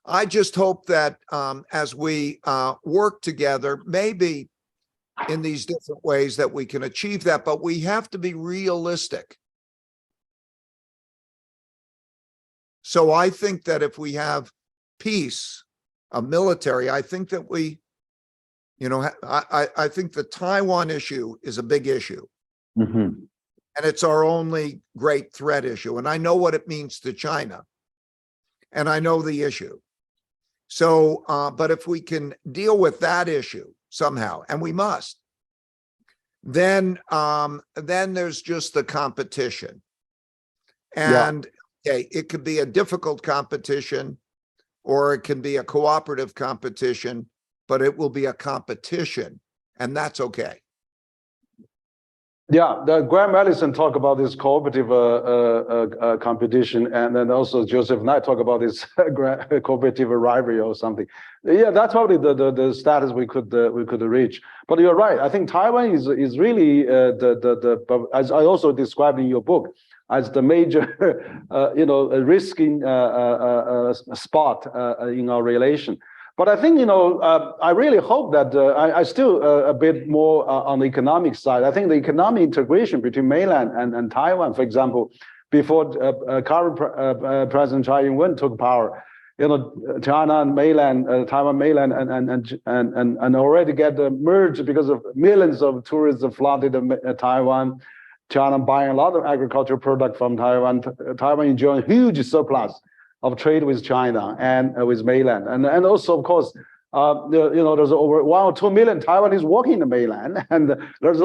I just hope that as we work together, maybe in these different ways that we can achieve that, but we have to be realistic. So I think that if we have peace, a military, I think that I think the Taiwan issue is a big issue. And it's our only great threat issue. And I know what it means to China. And I know the issue. So, but if we can deal with that issue somehow, and we must, then there's just the competition. And okay, it could be a difficult competition, or it can be a cooperative competition, but it will be a competition, and that's okay. Yeah, the Graham Allison talk about this cooperative competition, and then also Joseph Knight talk about this cooperative rivalry or something. Yeah, that's probably the status we could reach. But you're right. I think Taiwan is really as I also described in your book, as the major risking spot in our relation. But I think, I really hope that I still a bit more on the economic side. I think the economic integration between mainland and Taiwan, for example, before current President Tsai Ing-wen took power, China and mainland, Taiwan mainland, and already get merged because of millions of tourists flooded Taiwan. China buying a lot of agricultural product from Taiwan. Taiwan enjoying huge surplus of trade with China and with mainland, and also of course, there's over 1 or 2 million Taiwanese working in the mainland, and there's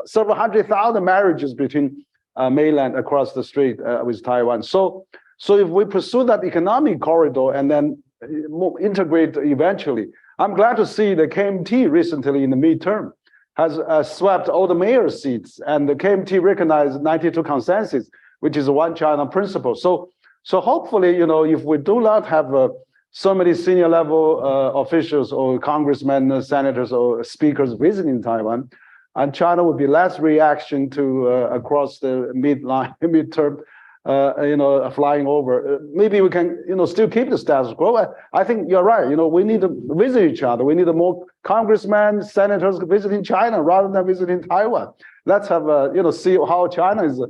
several 100,000 marriages between mainland across the street with Taiwan. So if we pursue that economic corridor and then integrate eventually, I'm glad to see the KMT recently in the midterm has swept all the mayor seats, and the KMT recognized 92 consensus, which is a one China principle. So hopefully, if we do not have so many senior level officials or congressmen, senators, or speakers visiting Taiwan, and China would be less reaction to across the midterm, flying over. Maybe we can, still keep the status quo. I think you're right. We need to visit each other. We need more congressmen, senators visiting China rather than visiting Taiwan. Let's have see how China is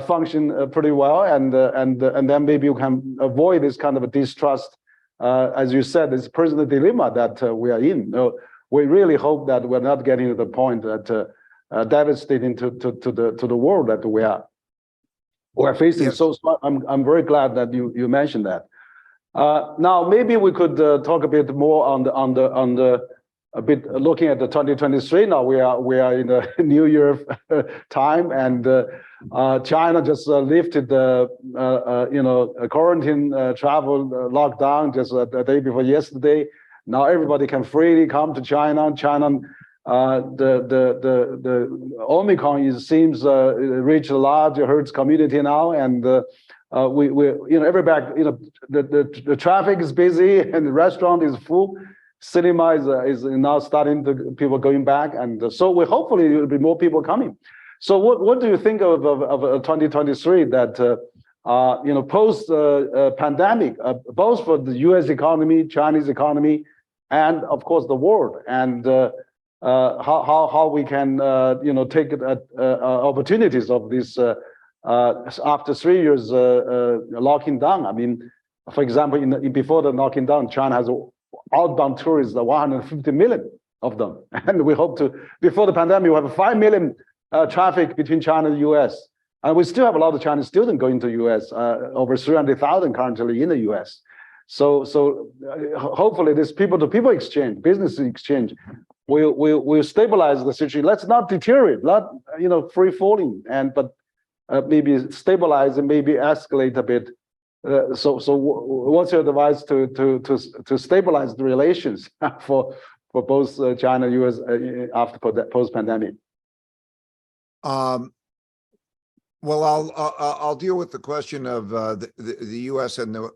function pretty well, and then maybe you can avoid this kind of a distrust. As you said, this personal dilemma that we are in. We really hope that we're not getting to the point that devastating to the world that we're facing. Yes. So I'm very glad that you mentioned that. Now maybe we could talk a bit more on the a bit looking at the 2023. Now we are in the New Year time, and China just lifted the quarantine travel lockdown just the day before yesterday. Now everybody can freely come to China. The Omicron seems reached a large herd community now, and everybody, the traffic is busy and the restaurant is full. Cinema is now starting to people going back, and so hopefully there will be more people coming. So what do you think of 2023 that post pandemic, both for the U.S. economy, Chinese economy, and of course the world, and how we can take opportunities of this after 3 years locking down. I mean, for example, before the locking down, China has outbound tourists, 150 million of them, and we hope to, before the pandemic, we have 5 million traffic between China and the U.S. And we still have a lot of Chinese students going to the U.S., over 300,000 currently in the U.S. So hopefully this people-to-people exchange, business exchange, will stabilize the situation. Let's not deteriorate, not free falling, but maybe stabilize and maybe escalate a bit. So what's your advice to stabilize the relations for both China and U.S. after post pandemic? Well, I'll deal with the question of the U.S. and the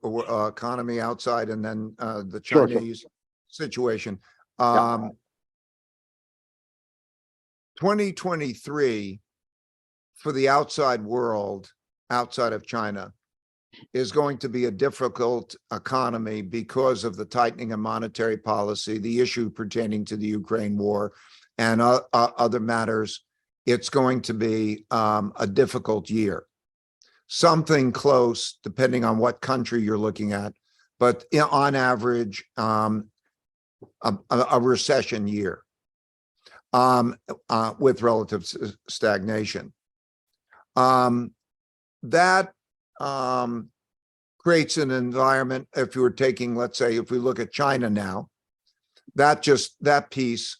economy outside, and then the Chinese situation. 2023 for the outside world, outside of China, is going to be a difficult economy because of the tightening of monetary policy, the issue pertaining to the Ukraine war, and other matters. It's going to be a difficult year. Something close, depending on what country you're looking at, but on average, a recession year with relative stagnation. That creates an environment. If you were taking, let's say, if we look at China now, that piece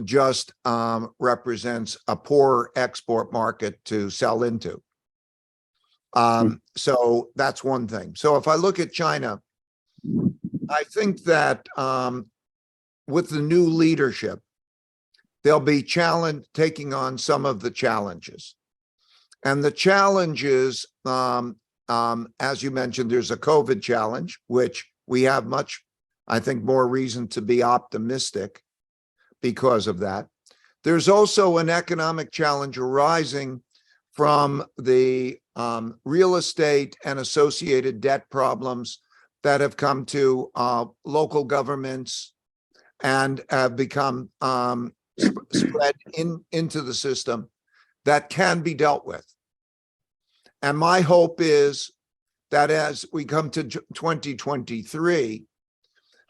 just represents a poor export market to sell into. So that's one thing. So if I look at China, I think that with the new leadership, they'll be taking on some of the challenges. And the challenges, as you mentioned, there's a COVID challenge, which we have much, I think, more reason to be optimistic because of that. There's also an economic challenge arising from the real estate and associated debt problems that have come to local governments and have become spread into the system that can be dealt with. And my hope is that as we come to 2023,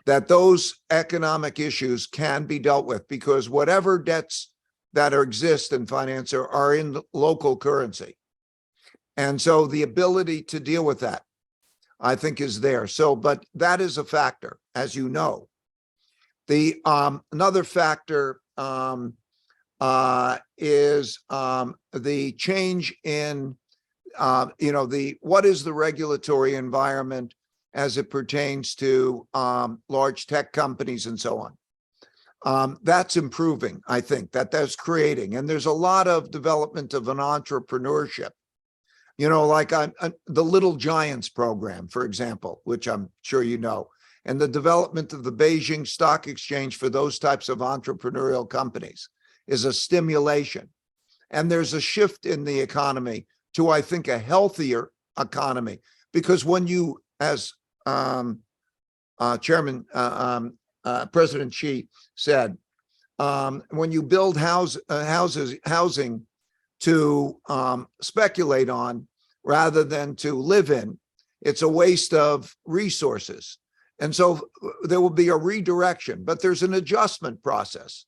that those economic issues can be dealt with, because whatever debts that exist in finance are in the local currency. And so the ability to deal with that, I think, is there. So, but that is a factor, as you know. The another factor is the change in what is the regulatory environment as it pertains to large tech companies and so on. That's improving, I think, that's creating. And there's a lot of development of an entrepreneurship, like the Little Giants program, for example, which I'm sure you know, and the development of the Beijing Stock Exchange for those types of entrepreneurial companies is a stimulation. And there's a shift in the economy to, I think, a healthier economy, because when you, as President Xi said, when you build housing to speculate on rather than to live in, it's a waste of resources. And so there will be a redirection, but there's an adjustment process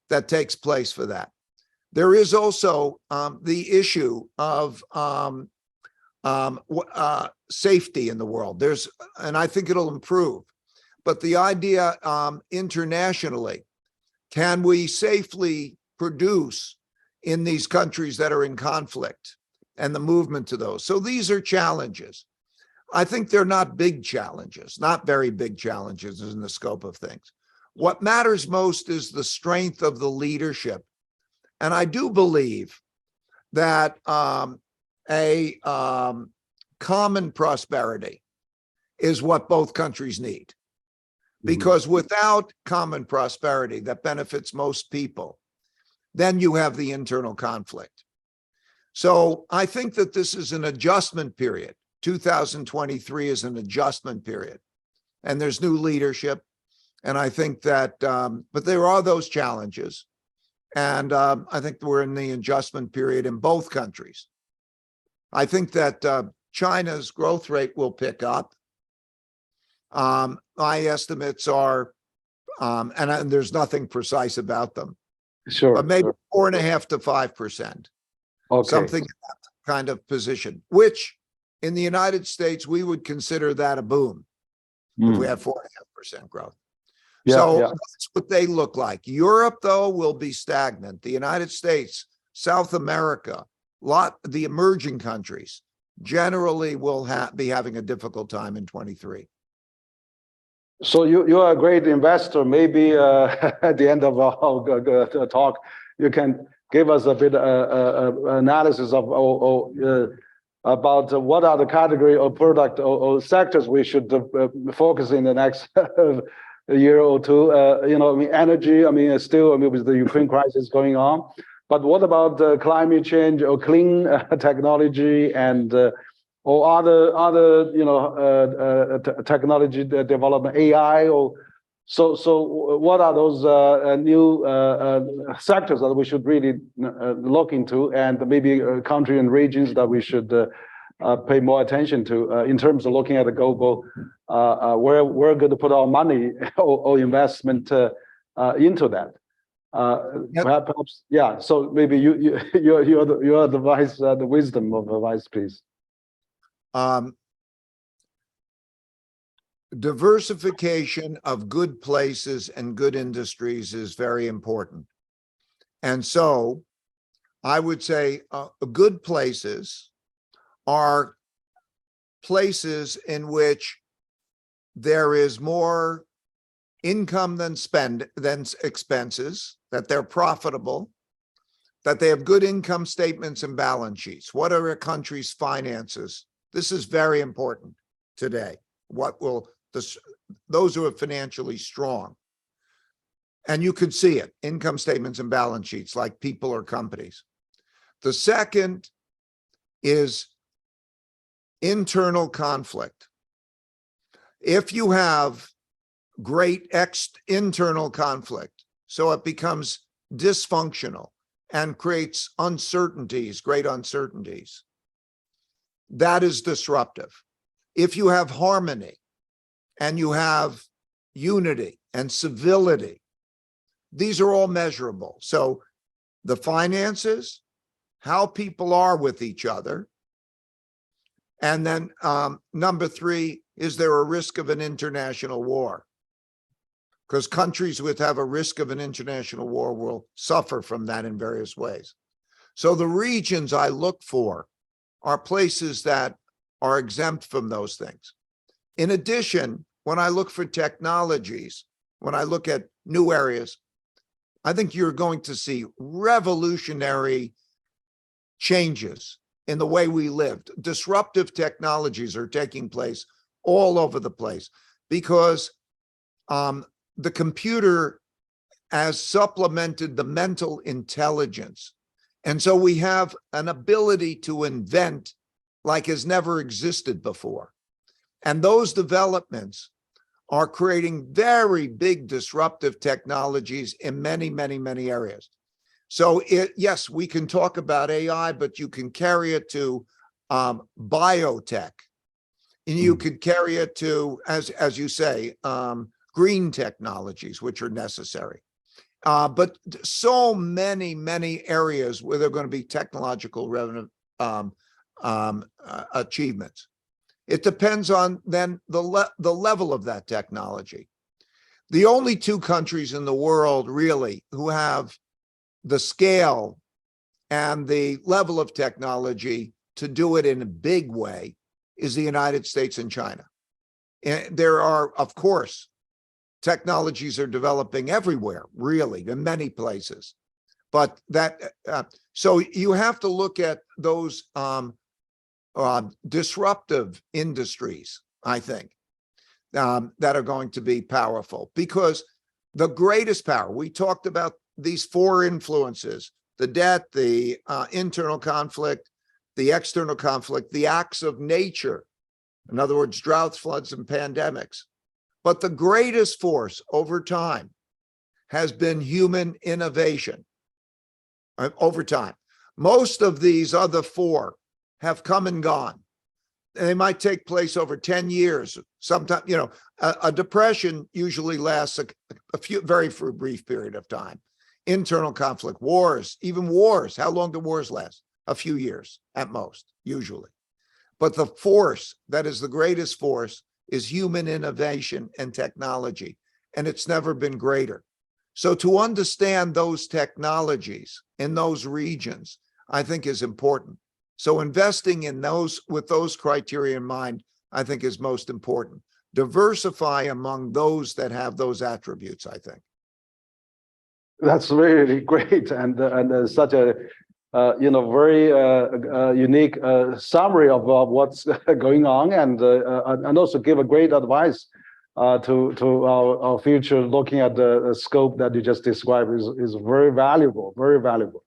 that takes place for that. There is also the issue of safety in the world. And I think it'll improve. But the idea internationally, can we safely produce in these countries that are in conflict, and the movement to those? So these are challenges. I think they're not big challenges, not very big challenges in the scope of things. What matters most is the strength of the leadership. And I do believe that a common prosperity is what both countries need. Because without common prosperity that benefits most people, then you have the internal conflict. So I think that this is an adjustment period. 2023 is an adjustment period. And there's new leadership. And I think that, but there are those challenges. And I think we're in the adjustment period in both countries. I think that China's growth rate will pick up. My estimates are, and there's nothing precise about them, but maybe 4.5% to 5%, something in that kind of position, which in the United States, we would consider that a boom if we have 4.5% growth. That's what they look like. Europe, though, will be stagnant. The United States, South America, the emerging countries generally will be having a difficult time in 23. So you are a great investor. Maybe at the end of our talk, you can give us a bit analysis of about what are the category of product or sectors we should focus in the next year or two. Energy. Still, with the Ukraine crisis going on. But what about climate change or clean technology and or other technology development, AI, or so what are those new sectors that we should really look into, and maybe country and regions that we should pay more attention to in terms of looking at the global where we're going to put our money or investment into that. Perhaps, yeah. So maybe you're the vice, the wisdom of the vice, please. Diversification of good places and good industries is very important. And so I would say good places are places in which there is more income than expenses, that they're profitable, that they have good income statements and balance sheets. What are a country's finances? This is very important today. Those who are financially strong. And you could see it, income statements and balance sheets, like people or companies. The second is internal conflict. If you have great internal conflict, so it becomes dysfunctional and creates uncertainties, great uncertainties, that is disruptive. If you have harmony and you have unity and civility, these are all measurable. So the finances, how people are with each other, and then number three, is there a risk of an international war? Because countries that have a risk of an international war will suffer from that in various ways. So the regions I look for are places that are exempt from those things. In addition, when I look for technologies, when I look at new areas, I think you're going to see revolutionary changes in the way we lived. Disruptive technologies are taking place all over the place because the computer has supplemented the mental intelligence. And so we have an ability to invent like has never existed before. And those developments are creating very big disruptive technologies in many, many, many areas. So yes, we can talk about AI, but you can carry it to biotech, and you could carry it to, as you say, green technologies, which are necessary. But so many, many areas where there are going to be technological achievements. It depends on then the level of that technology. The only two countries in the world really who have the scale and the level of technology to do it in a big way is the United States and China. And there are, of course, technologies are developing everywhere, really, in many places. But that, so you have to look at those disruptive industries, I think, that are going to be powerful, because the greatest power, we talked about these four influences: the debt, the internal conflict, the external conflict, the acts of nature, in other words, droughts, floods, and pandemics. But the greatest force over time has been human innovation over time. Most of these other four have come and gone. They might take place over 10 years. Sometimes, you know, a depression usually lasts a few, very brief period of time. Internal conflict, wars, even wars. How long do wars last? A few years at most, usually. But the force that is the greatest force is human innovation and technology, and it's never been greater. So to understand those technologies in those regions, I think is important. So investing in those with those criteria in mind, I think is most important. Diversify among those that have those attributes, I think. That's really great, and such a very unique summary of what's going on, and also give a great advice to our future. Looking at the scope that you just described is very valuable, very valuable.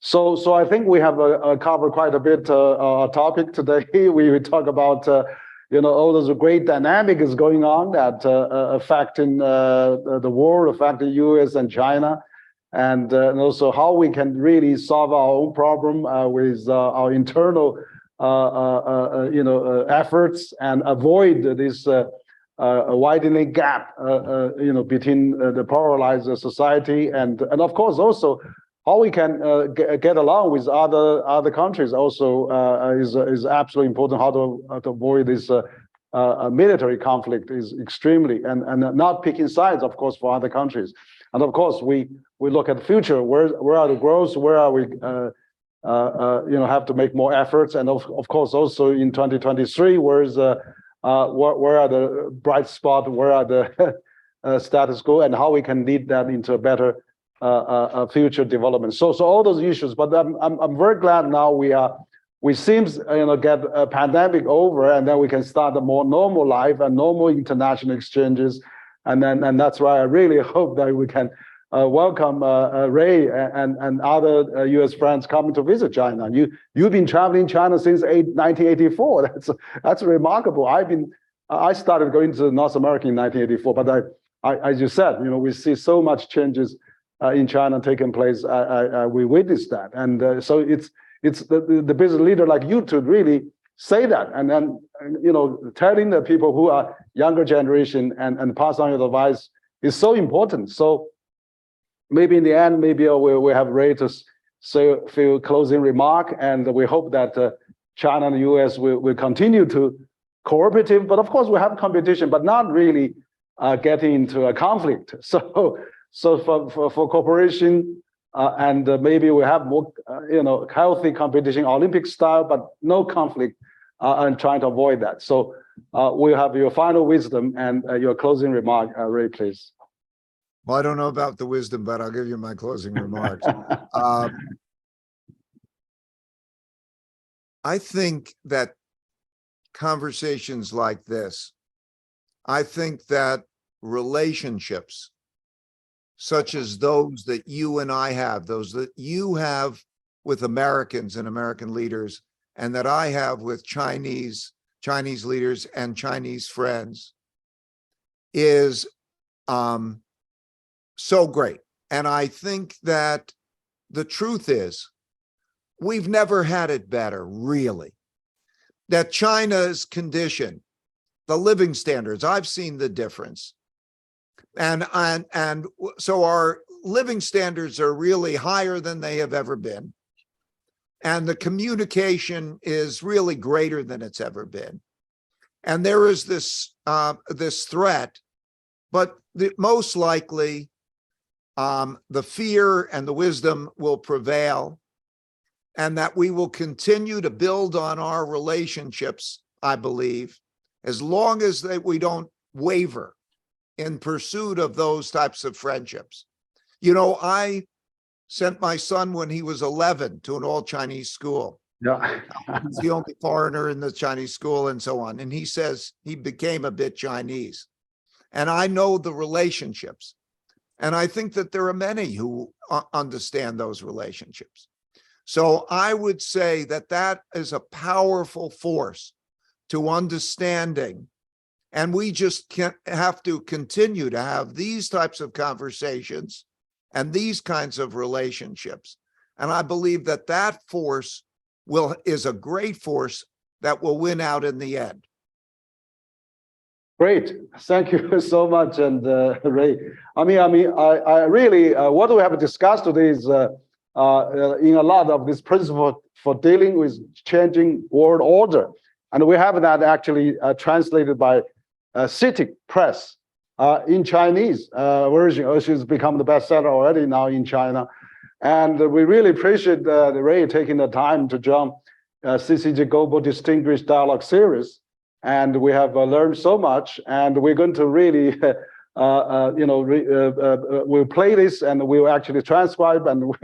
So I think we have covered quite a bit our topic today. We talk about all those great dynamics going on that affecting the world, affecting U.S. and China, and also how we can really solve our own problem with our internal efforts, and avoid this widening gap between the polarized society, and of course also how we can get along with other countries also is absolutely important. How to avoid this military conflict is extremely, and not picking sides, of course, for other countries. And of course, we look at the future. Where are the growths? Where are we? Have to make more efforts. And of course, also in 2023, where are the bright spots? Where are the status quo and how we can lead that into a better future development. So all those issues. But I'm very glad now we seems get a pandemic over, and then we can start a more normal life and normal international exchanges, and that's why I really hope that we can welcome Ray and other U.S. friends coming to visit China. You've been traveling China since 1984. That's remarkable. I started going to North America in 1984, but as you said, we see so much changes in China taking place. We witnessed that, and so it's the business leader like you to really say that, and then telling the people who are younger generation and pass on your advice is so important. So maybe in the end, maybe we have Ray to say a few closing remark, and we hope that China and the U.S. will continue to cooperative, but of course we have competition, but not really getting into a conflict. So for cooperation, and maybe we have more healthy competition, Olympic style, but no conflict, and trying to avoid that. So we have your final wisdom and your closing remark, Ray, please. Well, I don't know about the wisdom, but I'll give you my closing remarks. I think that conversations like this, I think that relationships such as those that you and I have, those that you have with Americans and American leaders, and that I have with Chinese leaders and Chinese friends, is so great. And I think that the truth is, we've never had it better, really. That China's condition, the living standards, I've seen the difference. And so our living standards are really higher than they have ever been. And the communication is really greater than it's ever been. And there is this threat, but most likely the fear and the wisdom will prevail, and that we will continue to build on our relationships, I believe, as long as we don't waver in pursuit of those types of friendships. I sent my son when he was 11 to an all-Chinese school. Yeah. He's the only foreigner in the Chinese school and so on. And he says he became a bit Chinese. And I know the relationships. And I think that there are many who understand those relationships. So I would say that that is a powerful force to understanding. And we just have to continue to have these types of conversations and these kinds of relationships. And I believe that that force is a great force that will win out in the end. Great, thank you so much, and Ray. I really what we have discussed today is in a lot of this principle for dealing with changing world order, and we have that actually translated by CITIC Press in Chinese version, which has become the bestseller already now in China. And we really appreciate Ray taking the time to join CCG Global Distinguished Dialogue series. And we have learned so much, and we're going to really, we'll play this, and we'll actually transcribe, and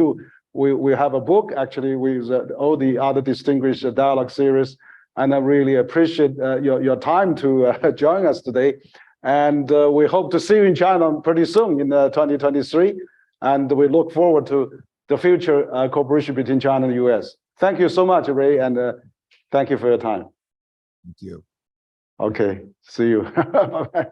we'll have a book actually with all the other distinguished dialogue series. And I really appreciate your time to join us today. And we hope to see you in China pretty soon in 2023. And we look forward to the future cooperation between China and the US. Thank you so much, Ray, and thank you for your time. Thank you. Okay, see you. Bye-bye.